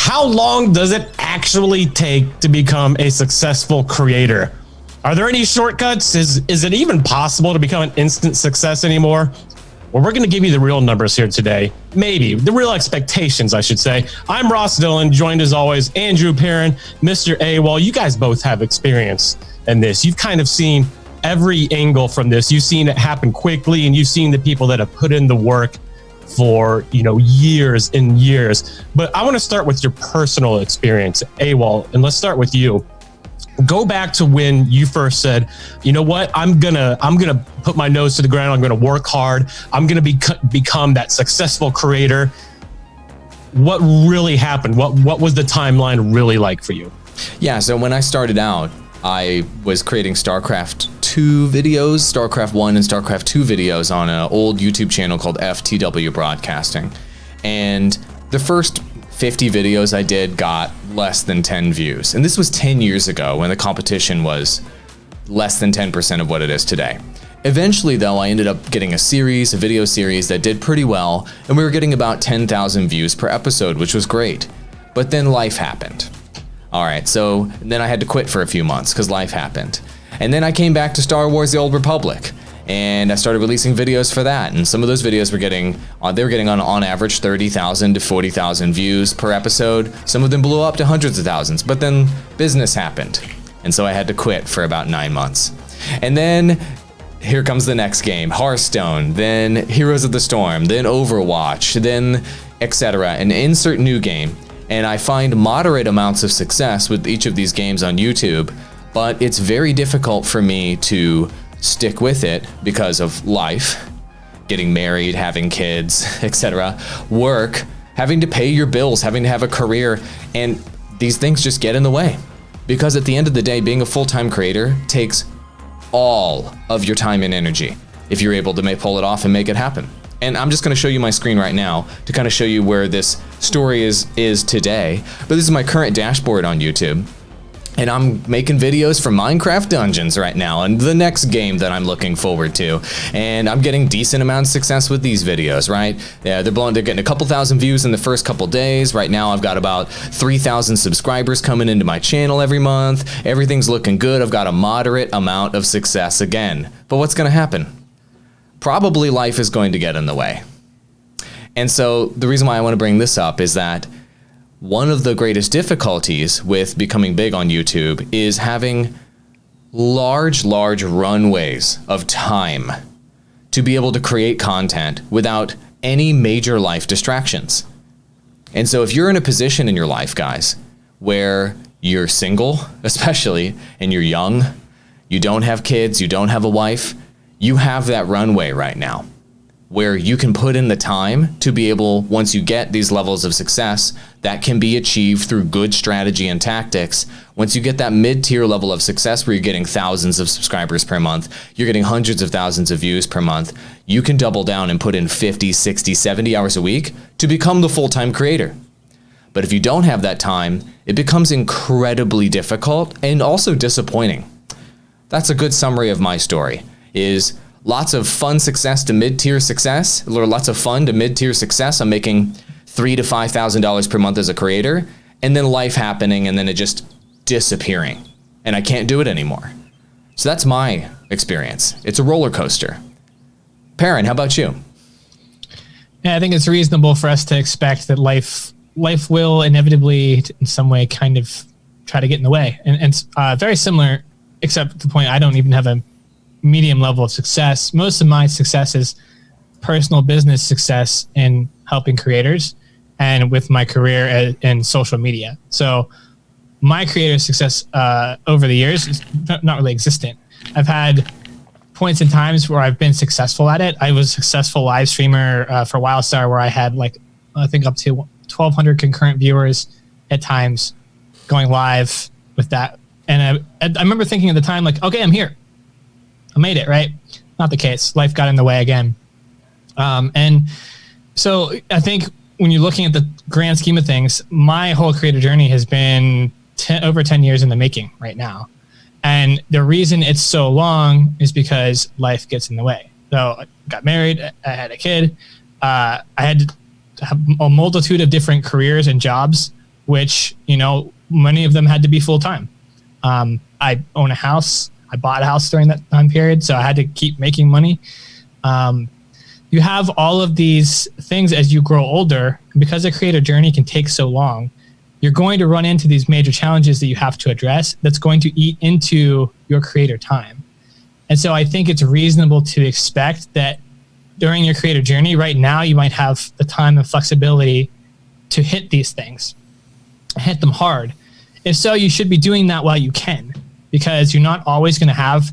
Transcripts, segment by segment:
how long does it actually take to become a successful creator? Are there any shortcuts? Is it even possible to become an instant success anymore? Well, we're going to give you the real numbers here today. Maybe the real expectations, I should say. I'm Ross Dillon, joined as always, Andrew Perrin, Mr. AWOL. You guys both have experience in this. You've kind of seen every angle from this. You've seen it happen quickly, and you've seen the people that have put in the work for, years and years. But I want to start with your personal experience, AWOL, and let's start with you. Go back to when you first said, you know what, I'm gonna put my nose to the ground. I'm gonna work hard. I'm gonna become that successful creator. What really happened? What was the timeline really like for you? Yeah, so when I started out, I was creating StarCraft 2 videos, StarCraft 1 and StarCraft 2 videos on an old YouTube channel called FTW Broadcasting. And the first 50 videos I did got less than 10 views. And this was 10 years ago when the competition was less than 10% of what it is today. Eventually, though, I ended up getting a video series that did pretty well, and we were getting about 10,000 views per episode, which was great. But then life happened. All right, so then I had to quit for a few months because life happened. And then I came back to Star Wars: The Old Republic, and I started releasing videos for that. And some of those videos were getting on average 30,000 to 40,000 views per episode. Some of them blew up to hundreds of thousands, but then business happened. And so I had to quit for about 9 months. And then here comes the next game, Hearthstone, then Heroes of the Storm, then Overwatch, then etc. And insert new game. And I find moderate amounts of success with each of these games on YouTube, but it's very difficult for me to stick with it because of life, getting married, having kids, etc., work, having to pay your bills, having to have a career, and these things just get in the way. Because at the end of the day, being a full-time creator takes all of your time and energy if you're able to pull it off and make it happen. And I'm just going to show you my screen right now to kind of show you where this story is today. But this is my current dashboard on YouTube. And I'm making videos for Minecraft Dungeons right now, and the next game that I'm looking forward to. And I'm getting decent amount of success with these videos, right? Yeah, they're getting a couple thousand views in the first couple days. Right now I've got about 3,000 subscribers coming into my channel every month. Everything's looking good. I've got a moderate amount of success again. But what's going to happen? Probably life is going to get in the way. And so the reason why I want to bring this up is that one of the greatest difficulties with becoming big on YouTube is having large runways of time to be able to create content without any major life distractions. And so if you're in a position in your life, guys, where you're single, especially, and you're young, you don't have kids, you don't have a wife, you have that runway right now where you can put in the time to be able, once you get these levels of success, that can be achieved through good strategy and tactics. Once you get that mid-tier level of success where you're getting thousands of subscribers per month, you're getting hundreds of thousands of views per month, you can double down and put in 50, 60, 70 hours a week to become the full-time creator. But if you don't have that time, it becomes incredibly difficult and also disappointing. That's a good summary of my story. Is lots of fun success to mid-tier success, or lots of fun to mid-tier success. I'm making $3,000 to $5,000 per month as a creator, and then life happening, and then it just disappearing, and I can't do it anymore. So that's my experience. It's a roller coaster. Perrin, how about you? Yeah, I think it's reasonable for us to expect that life will inevitably, in some way, kind of try to get in the way, and very similar, except the point I don't even have a medium level of success. Most of my success is personal business success in helping creators and with my career in social media. So my creator success over the years is not really existent. I've had points in times where I've been successful at it. I was a successful live streamer for Wildstar where I had I think up to 1,200 concurrent viewers at times going live with that. And I remember thinking at the time, okay, I'm here. I made it, right? Not the case. Life got in the way again. And so I think when you're looking at the grand scheme of things, my whole creator journey has been over 10 years in the making right now. And the reason it's so long is because life gets in the way. So I got married, I had a kid, I had to have a multitude of different careers and jobs which, many of them had to be full time. I own a house. I bought a house during that time period, so I had to keep making money. You have all of these things as you grow older, and because the creator journey can take so long, you're going to run into these major challenges that you have to address that's going to eat into your creator time. And so I think it's reasonable to expect that during your creator journey right now, you might have the time and flexibility to hit these things, hit them hard. If so, you should be doing that while you can, because you're not always going to have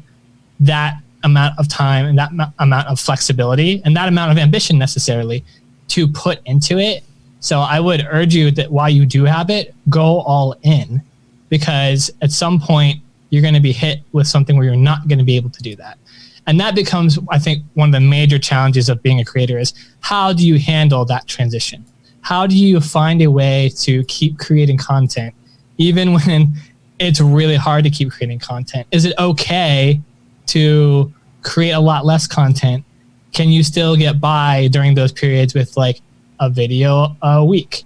that amount of time and that amount of flexibility and that amount of ambition necessarily to put into it. So I would urge you that while you do have it, go all in, because at some point you're going to be hit with something where you're not going to be able to do that. And that becomes, I think, one of the major challenges of being a creator is, how do you handle that transition? How do you find a way to keep creating content even when it's really hard to keep creating content? Is it okay to create a lot less content? Can you still get by during those periods with like a video a week,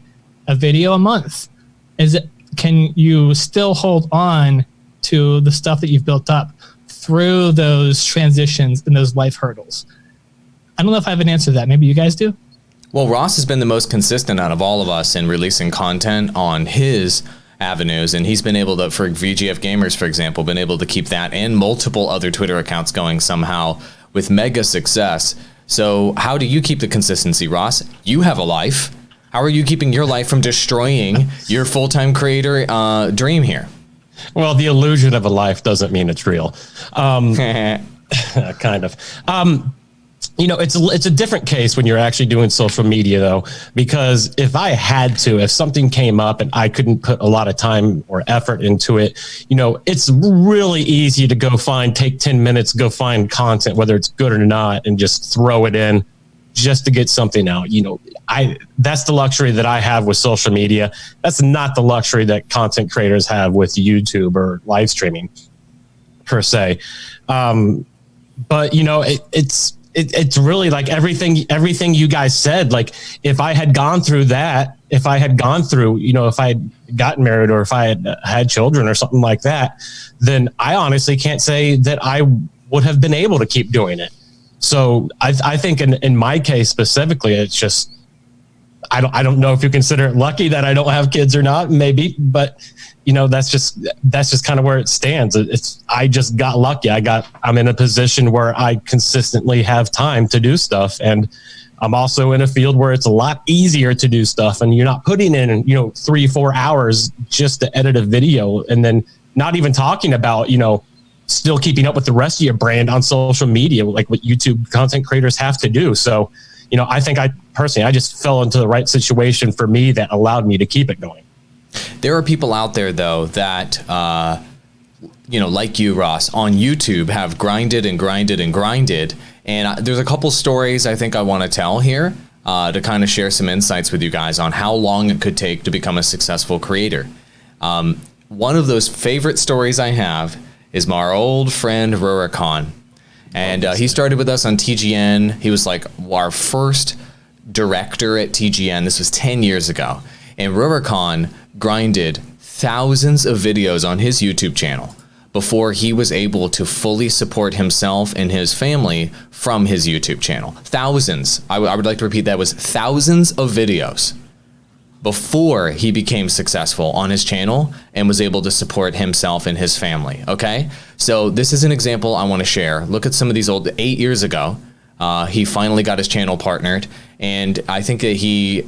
a video a month? Can you still hold on to the stuff that you've built up through those transitions and those life hurdles? I don't know if I have an answer to that. Maybe you guys do. Well, Ross has been the most consistent out of all of us in releasing content on his avenues, and he's been able to, for VGF Gamers, for example, been able to keep that and multiple other Twitter accounts going somehow with mega success. So how do you keep the consistency, Ross? You have a life. How are you keeping your life from destroying your full-time creator dream here? Well, the illusion of a life doesn't mean it's real. Kind of. It's a different case when you're actually doing social media, though, because if something came up and I couldn't put a lot of time or effort into it, it's really easy to take 10 minutes, go find content, whether it's good or not, and just throw it in just to get something out. That's the luxury that I have with social media. That's not the luxury that content creators have with YouTube or live streaming per se. But it's really like everything you guys said. Like, if I had gone through that, if I had gotten married or if I had children or something like that, then I honestly can't say that I would have been able to keep doing it. So I think in my case specifically, it's just, I don't know if you consider it lucky that I don't have kids or not, maybe, but that's just kind of where it stands. I just got lucky. I'm in a position where I consistently have time to do stuff. And I'm also in a field where it's a lot easier to do stuff, and you're not putting in, 3-4 hours just to edit a video, and then not even talking about, still keeping up with the rest of your brand on social media, like what YouTube content creators have to do. So, I think I just fell into the right situation for me that allowed me to keep it going. There are people out there, though, that, like you, Ross, on YouTube have grinded and grinded and grinded. And there's a couple stories I think I want to tell here to kind of share some insights with you guys on how long it could take to become a successful creator. One of those favorite stories I have is my old friend Rurikhan. And he started with us on TGN. He was like our first director at TGN. This was 10 years ago. And Rurikhan grinded thousands of videos on his YouTube channel before he was able to fully support himself and his family from his YouTube channel. Thousands. I would like to repeat, that was thousands of videos before he became successful on his channel and was able to support himself and his family. Okay, so this is an example I want to share. Look at some of these old 8 years ago. He finally got his channel partnered, and I think that he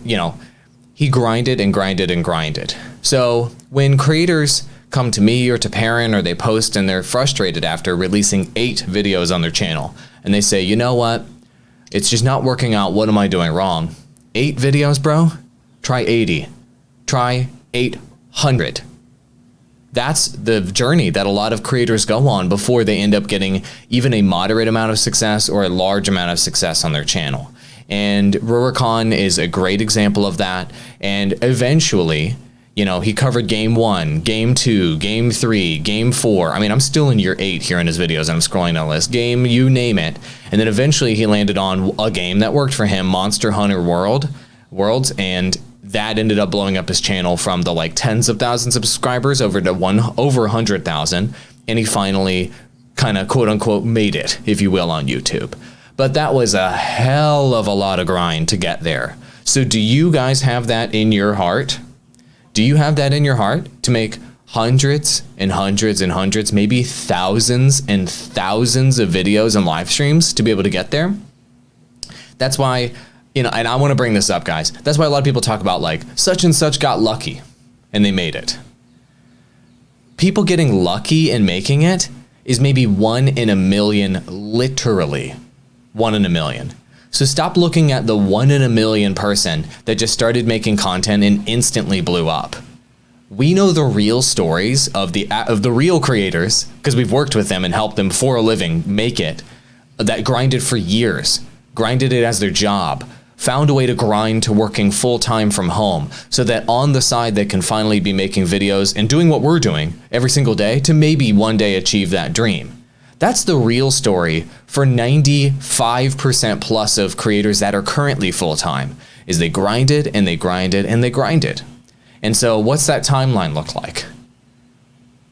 grinded and grinded and grinded. So when creators come to me or to Perrin, or they post and they're frustrated after releasing 8 videos on their channel, and they say, you know what, it's just not working out. What am I doing wrong? 8 videos, bro? Try 80. Try 800. That's the journey that a lot of creators go on before they end up getting even a moderate amount of success or a large amount of success on their channel. And Rurikhan is a great example of that. And eventually, he covered game 1, game 2, game 3, game 4. I mean, I'm still in year 8 here in his videos, and I'm scrolling down the list. Game, you name it. And then eventually he landed on a game that worked for him, Monster Hunter Worlds. And that ended up blowing up his channel from the like tens of thousands of subscribers over to over 100,000. And he finally kind of quote unquote made it, if you will, on YouTube. But that was a hell of a lot of grind to get there. So do you guys have that in your heart? Do you have that in your heart to make hundreds and hundreds and hundreds, maybe thousands and thousands of videos and live streams to be able to get there? That's why, you know, and I want to bring this up, guys. That's why a lot of people talk about like such and such got lucky and they made it. People getting lucky and making it is maybe 1 in a million, literally 1 in a million. So stop looking at the 1 in a million person that just started making content and instantly blew up. We know the real stories of the real creators because we've worked with them and helped them for a living make it, that grinded for years, grinded it as their job, found a way to grind to working full-time from home so that on the side they can finally be making videos and doing what we're doing every single day to maybe one day achieve that dream. That's the real story for 95% plus of creators that are currently full-time, is they grinded and they grinded and they grinded. And so what's that timeline look like?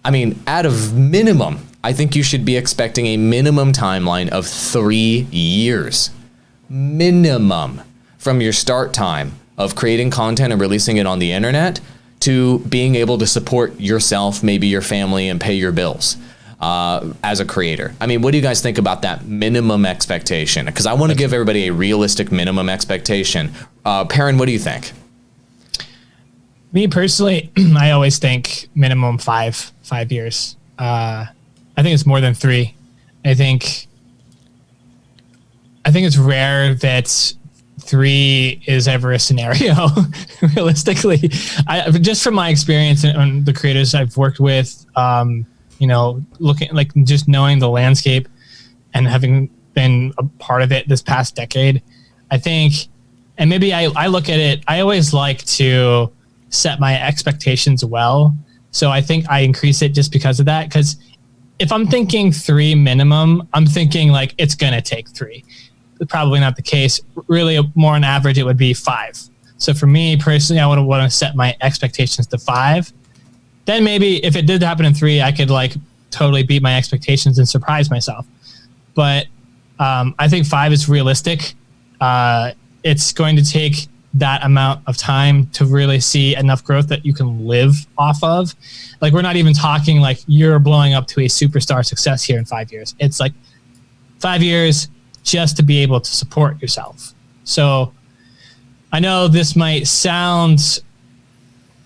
I mean, at a minimum, I think you should be expecting a minimum timeline of 3 years. Minimum. From your start time of creating content and releasing it on the internet to being able to support yourself, maybe your family, and pay your bills as a creator. I mean, what do you guys think about that minimum expectation? Because I want to give everybody a realistic minimum expectation. Perrin, what do you think? Me personally, I always think minimum 5 years. I think it's more than 3. I think it's rare that 3 is ever a scenario. Realistically, just from my experience and the creators I've worked with, you know, looking like just knowing the landscape and having been a part of it this past decade, I think, and maybe I look at it, I always like to set my expectations well. So I think I increase it just because of that. Because if I'm thinking 3 minimum, I'm thinking like it's going to take 3. Probably not the case. Really, more on average, it would be 5. So for me personally, I would want to set my expectations to 5. Then maybe if it did happen in 3, I could like totally beat my expectations and surprise myself. But I think 5 is realistic. It's going to take that amount of time to really see enough growth that you can live off of. Like, we're not even talking like you're blowing up to a superstar success here in 5 years. It's like 5 years just to be able to support yourself. So I know this might sound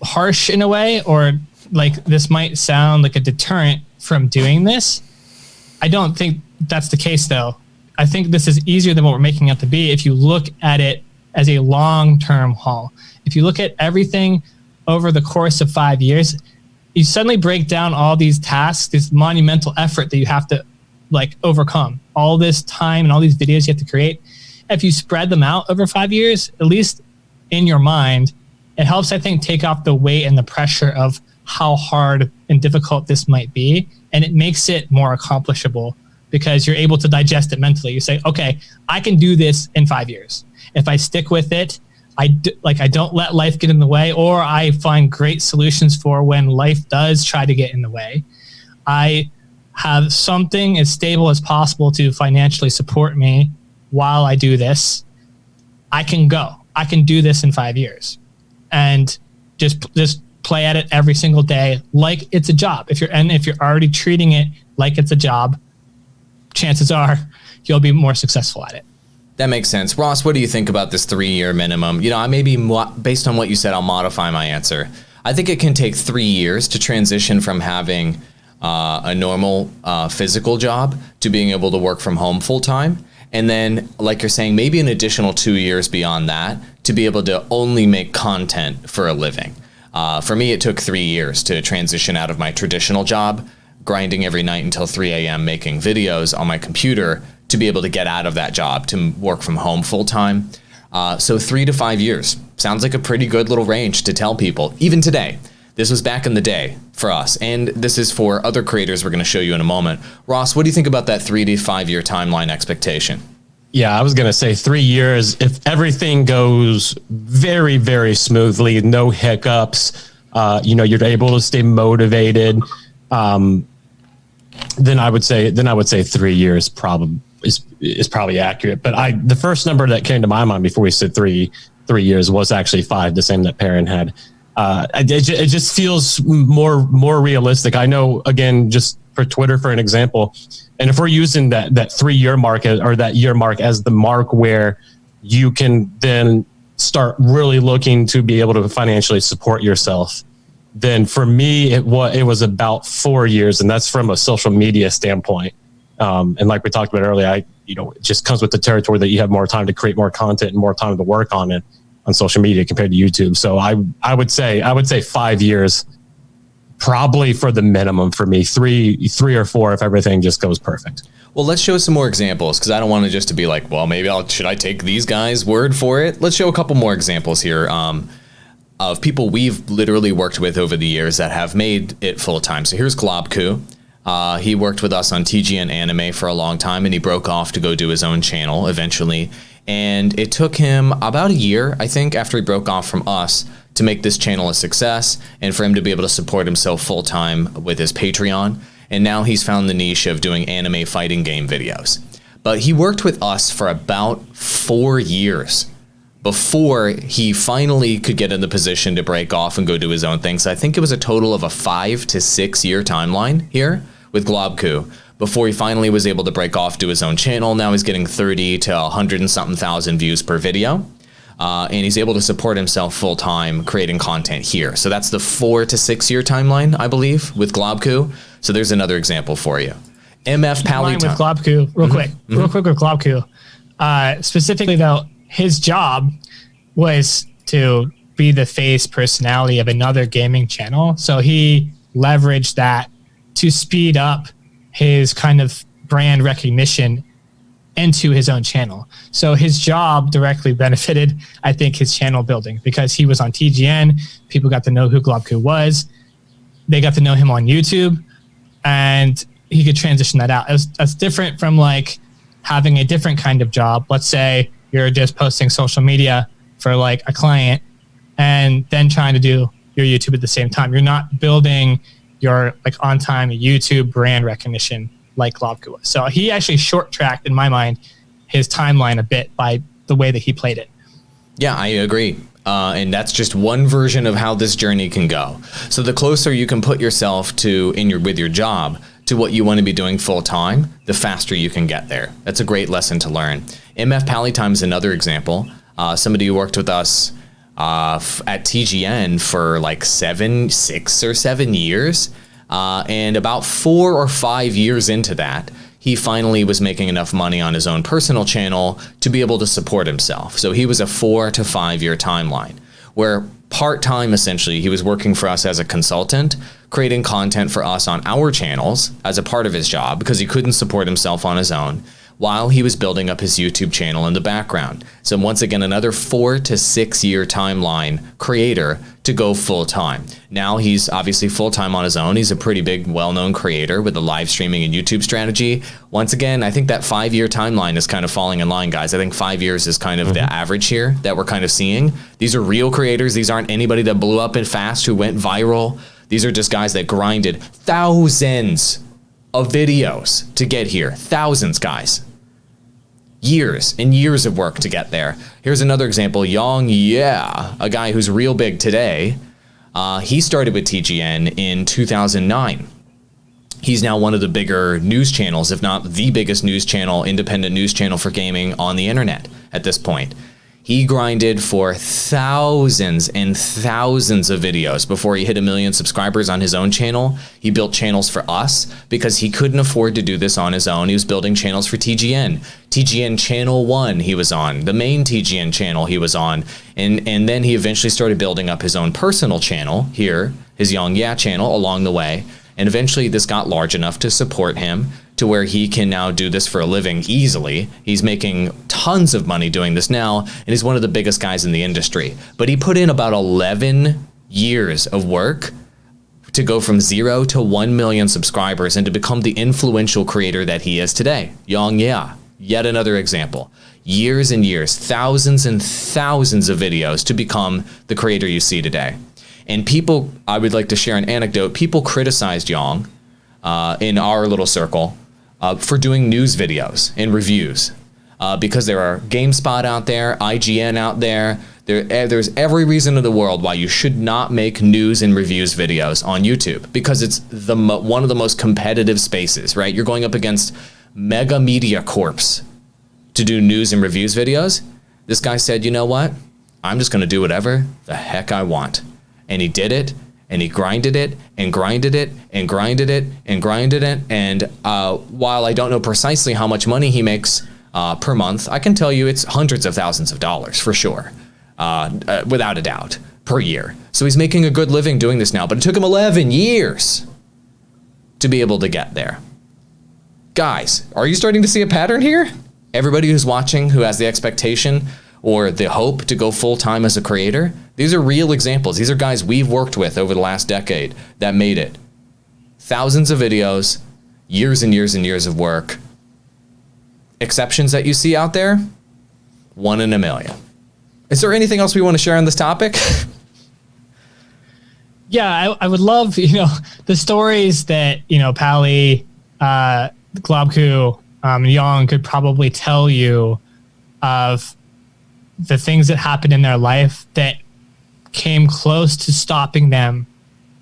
harsh in a way, or like this might sound like a deterrent from doing this. I don't think that's the case though. I think this is easier than what we're making it to be if you look at it as a long-term haul. If you look at everything over the course of 5 years, you suddenly break down all these tasks, this monumental effort that you have to like overcome, all this time and all these videos you have to create. If you spread them out over 5 years, at least in your mind, it helps, I think, take off the weight and the pressure of how hard and difficult this might be. And it makes it more accomplishable because you're able to digest it mentally. You say, okay, I can do this in 5 years. If I stick with it, I don't let life get in the way, or I find great solutions for when life does try to get in the way. I have something as stable as possible to financially support me while I do this. I can do this in 5 years, and just play at it every single day like it's a job. If you're already treating it like it's a job, chances are you'll be more successful at it. That makes sense. Ross, what do you think about this 3-year minimum? You know, I maybe based on what you said, I'll modify my answer. I think it can take 3 years to transition from having a normal physical job to being able to work from home full time. And then, like you're saying, maybe an additional 2 years beyond that to be able to only make content for a living. For me, it took 3 years to transition out of my traditional job, grinding every night until 3 a.m. making videos on my computer, to be able to get out of that job to work from home full time. So 3 to 5 years sounds like a pretty good little range to tell people, even today. This was back in the day for us, and this is for other creators we're going to show you in a moment. Ross, what do you think about that 3 to 5 year timeline expectation? Yeah, I was going to say 3 years. If everything goes very, very smoothly, no hiccups, you're able to stay motivated. Then I would say 3 years probably is probably accurate. But the first number that came to my mind before we said 3 years was actually 5, the same that Perrin had. It just feels more realistic. I know, again, just for Twitter, for an example, and if we're using that 3 year mark or that year mark as the mark where you can then start really looking to be able to financially support yourself, then for me, it was about 4 years, and that's from a social media standpoint. And like we talked about earlier, it just comes with the territory that you have more time to create more content and more time to work on it on social media compared to YouTube. So I would say 5 years, probably for the minimum for me. Three or 4 if everything just goes perfect. Well, let's show some more examples, because I don't want it just to be like, well, maybe should I take these guys' word for it? Let's show a couple more examples here of people we've literally worked with over the years that have made it full time. So here's Globku. He worked with us on TGN Anime for a long time, and he broke off to go do his own channel eventually. And it took him about a year, I think, after he broke off from us to make this channel a success and for him to be able to support himself full time with his Patreon. And now he's found the niche of doing anime fighting game videos. But he worked with us for about 4 years before he finally could get in the position to break off and go do his own thing. So I think it was a total of a 5 to 6 year timeline here with Globku before he finally was able to break off, do his own channel. Now he's getting 30 to 100 and something thousand views per video. And he's able to support himself full time creating content here. So that's the 4 to 6 year timeline, I believe, with Globku. So there's another example for you. MF Pally with Globku, real quick with Globku. Specifically though, his job was to be the face personality of another gaming channel. So he leveraged that to speed up his kind of brand recognition into his own channel. So his job directly benefited, I think, his channel building, because he was on TGN. People got to know who Globku was. They got to know him on YouTube, and he could transition that out. That's different from like having a different kind of job. Let's say you're just posting social media for like a client and then trying to do your YouTube at the same time. You're not building your like on time YouTube brand recognition like Globku was. So he actually short-tracked, in my mind, his timeline a bit by the way that he played it. Yeah, I agree. And that's just one version of how this journey can go. So the closer you can put yourself with your job to what you want to be doing full time, the faster you can get there. That's a great lesson to learn. MF Pallytime is another example. Somebody who worked with us at TGN for like 6 or 7 years. And about 4 or 5 years into that, he finally was making enough money on his own personal channel to be able to support himself. So he was a 4 to 5 year timeline where part-time, essentially, he was working for us as a consultant, creating content for us on our channels as a part of his job because he couldn't support himself on his own, while he was building up his YouTube channel in the background. So once again, another 4 to 6 year timeline creator to go full time. Now he's obviously full time on his own. He's a pretty big, well-known creator with a live streaming and YouTube strategy. Once again, I think that 5 year timeline is kind of falling in line, guys. I think 5 years is kind of the average here that we're kind of seeing. These are real creators. These aren't anybody that blew up and fast who went viral. These are just guys that grinded thousands of videos to get here. Thousands, guys. Years and years of work to get there. Here's another example. Yong Yeah, a guy who's real big today. He started with TGN in 2009. He's now one of the bigger news channels, if not the biggest news channel, independent news channel for gaming on the internet at this point. He grinded for thousands and thousands of videos before he hit 1 million subscribers on his own channel. He built channels for us because he couldn't afford to do this on his own. He was building channels for TGN. TGN Channel 1 he was on, the main TGN channel he was on. And then he eventually started building up his own personal channel here, his Yong Yeah channel, along the way. And eventually this got large enough to support him to where he can now do this for a living easily. He's making tons of money doing this now, and he's one of the biggest guys in the industry. But he put in about 11 years of work to go from 0 to 1 million subscribers and to become the influential creator that he is today. Yong Yeah. Yet another example. Years and years, thousands and thousands of videos to become the creator you see today. And people, I would like to share an anecdote. People criticized Yong in our little circle for doing news videos and reviews because there are GameSpot out there, IGN out there. There's every reason in the world why you should not make news and reviews videos on YouTube, because it's one of the most competitive spaces, right? You're going up against mega media corps to do news and reviews videos. This guy said, you know what? I'm just going to do whatever the heck I want. And he did it, and he grinded it, and grinded it, and grinded it, and grinded it. And while I don't know precisely how much money he makes per month, I can tell you it's hundreds of thousands of dollars for sure, without a doubt, per year. So he's making a good living doing this now, but it took him 11 years to be able to get there. Guys, are you starting to see a pattern here? Everybody who's watching, who has the expectation or the hope to go full-time as a creator, these are real examples. These are guys we've worked with over the last decade that made it. Thousands of videos, years and years and years of work. Exceptions that you see out there, 1 in a million. Is there anything else we want to share on this topic? Yeah, I would love, the stories that, Pally, Globku, Yong could probably tell you of the things that happened in their life that came close to stopping them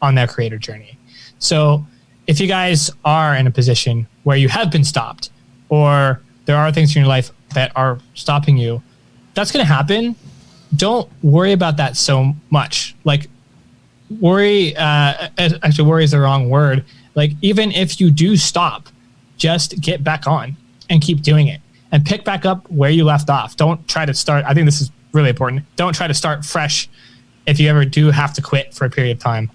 on their creator journey. So if you guys are in a position where you have been stopped, or there are things in your life that are stopping you, that's going to happen. Don't worry about that so much. Like, worry, actually worry is the wrong word. Like, even if you do stop, just get back on and keep doing it and pick back up where you left off. Don't try to start. I think this is really important. Don't try to start fresh if you ever do have to quit for a period of time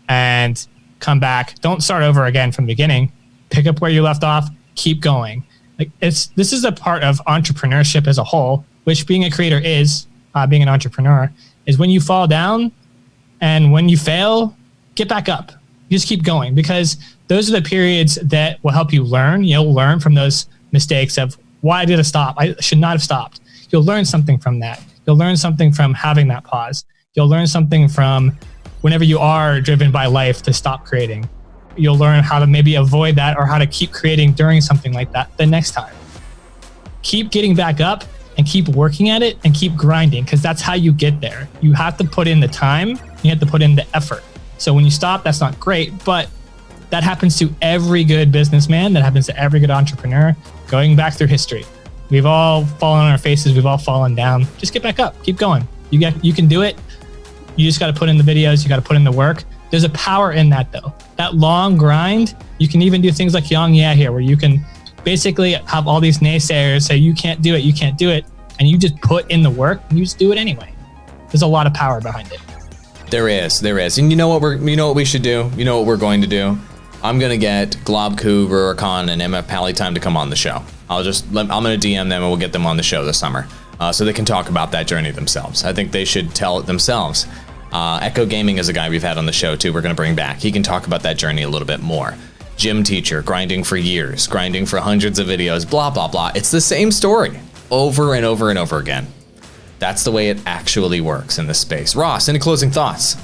and come back. Don't start over again from the beginning. Pick up where you left off, keep going. Like, this is a part of entrepreneurship as a whole, which being a creator is, being an entrepreneur, is when you fall down and when you fail, get back up. You just keep going, because those are the periods that will help you learn. You'll learn from those mistakes of, why did I stop? I should not have stopped. You'll learn something from that. You'll learn something from having that pause. You'll learn something from whenever you are driven by life to stop creating. You'll learn how to maybe avoid that, or how to keep creating during something like that the next time. Keep getting back up and keep working at it and keep grinding, because that's how you get there. You have to put in the time. You have to put in the effort. So when you stop, that's not great, but that happens to every good businessman. That happens to every good entrepreneur going back through history. We've all fallen on our faces. We've all fallen down. Just get back up. Keep going. You can do it. You just got to put in the videos. You got to put in the work. There's a power in that, though. That long grind. You can even do things like Yong Yeah here, where you can basically have all these naysayers say you can't do it, you can't do it, and you just put in the work and you just do it anyway. There's a lot of power behind it. There is. And you know what we should do? You know what we're going to do? I'm going to get Globku, Rurikon, and MF Pally Time to come on the show. I'm going to DM them and we'll get them on the show this summer so they can talk about that journey themselves. I think they should tell it themselves. Echo Gaming is a guy we've had on the show too. We're going to bring back. He can talk about that journey a little bit more. Gym teacher, grinding for years, grinding for hundreds of videos, blah, blah, blah. It's the same story over and over and over again. That's the way it actually works in this space. Ross, any closing thoughts?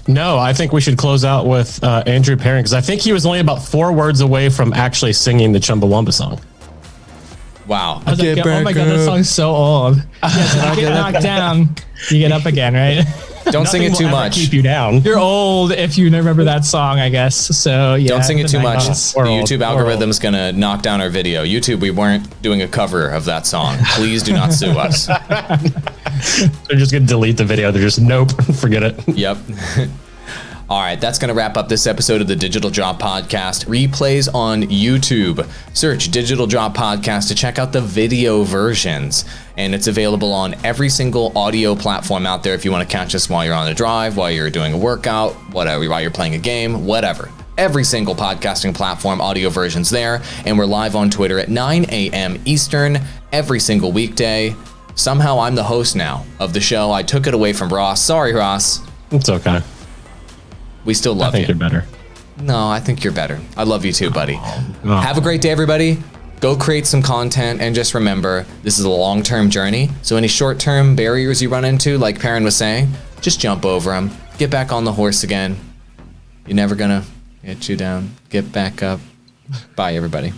No, I think we should close out with Andrew Perrin, because I think he was only about 4 words away from actually singing the Chumbawamba song. Wow. I was like, oh my God, that song's so old. Yes, you get knocked down, you get up again, right? Don't sing it too much. Keep you down. You're old if you remember that song, I guess. So yeah. Don't sing it too much. The YouTube We're algorithm's gonna knock down our video. YouTube, we weren't doing a cover of that song. Please do not sue us. They're just gonna delete the video. They're just, nope, forget it. Yep. All right, that's going to wrap up this episode of the Digital Drop Podcast. Replays on YouTube. Search Digital Drop Podcast to check out the video versions. And it's available on every single audio platform out there if you want to catch us while you're on a drive, while you're doing a workout, whatever, while you're playing a game, whatever. Every single podcasting platform, audio versions there. And we're live on Twitter at 9 a.m. Eastern every single weekday. Somehow I'm the host now of the show. I took it away from Ross. Sorry, Ross. It's okay. We still love you. I think you're better. No, I think you're better. I love you too, buddy. Oh. Have a great day, everybody. Go create some content, and just remember, this is a long-term journey. So any short-term barriers you run into, like Perrin was saying, just jump over them. Get back on the horse again. You're never gonna get you down. Get back up. Bye, everybody.